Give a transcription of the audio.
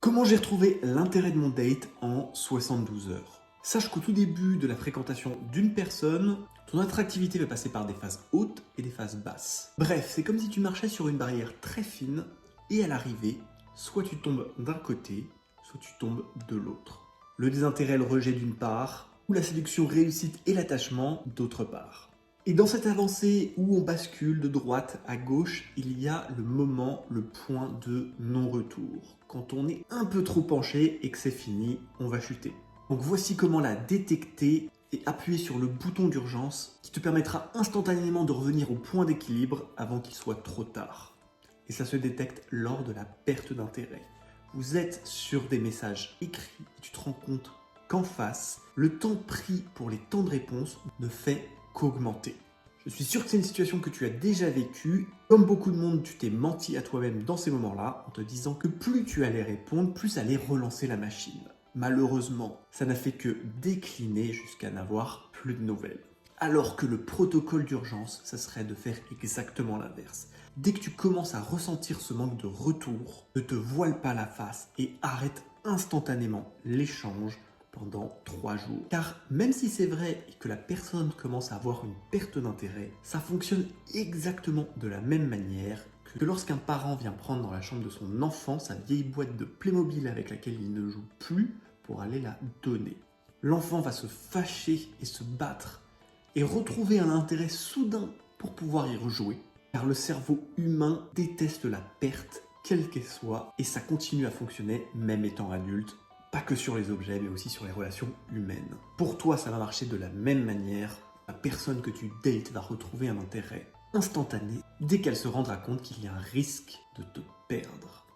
Comment j'ai retrouvé l'intérêt de mon date en 72 heures? Sache qu'au tout début de la fréquentation d'une personne, ton attractivité va passer par des phases hautes et des phases basses. Bref, c'est comme si tu marchais sur une barrière très fine et à l'arrivée, soit tu tombes d'un côté, soit tu tombes de l'autre. Le désintérêt et le rejet d'une part, ou la séduction réussite et l'attachement d'autre part. Et dans cette avancée où on bascule de droite à gauche, il y a le moment, le point de non-retour. Quand on est un peu trop penché et que c'est fini, on va chuter. Donc voici comment la détecter et appuyer sur le bouton d'urgence qui te permettra instantanément de revenir au point d'équilibre avant qu'il soit trop tard. Et ça se détecte lors de la perte d'intérêt. Vous êtes sur des messages écrits et tu te rends compte qu'en face, le temps pris pour les temps de réponse ne fait qu'augmenter. Je suis sûr que c'est une situation que tu as déjà vécue. Comme beaucoup de monde, tu t'es menti à toi-même dans ces moments-là en te disant que plus tu allais répondre, plus allait relancer la machine. Malheureusement, ça n'a fait que décliner jusqu'à n'avoir plus de nouvelles. Alors que le protocole d'urgence, ça serait de faire exactement l'inverse. Dès que tu commences à ressentir ce manque de retour, ne te voile pas la face et arrête instantanément l'échange pendant 3 jours. Car même si c'est vrai et que la personne commence à avoir une perte d'intérêt, ça fonctionne exactement de la même manière que lorsqu'un parent vient prendre dans la chambre de son enfant sa vieille boîte de Playmobil avec laquelle il ne joue plus pour aller la donner. L'enfant va se fâcher et se battre et retrouver un intérêt soudain pour pouvoir y rejouer. Car le cerveau humain déteste la perte, quelle qu'elle soit, et ça continue à fonctionner même étant adulte. Pas que sur les objets, mais aussi sur les relations humaines. Pour toi, ça va marcher de la même manière. La personne que tu dates va retrouver un intérêt instantané dès qu'elle se rendra compte qu'il y a un risque de te perdre.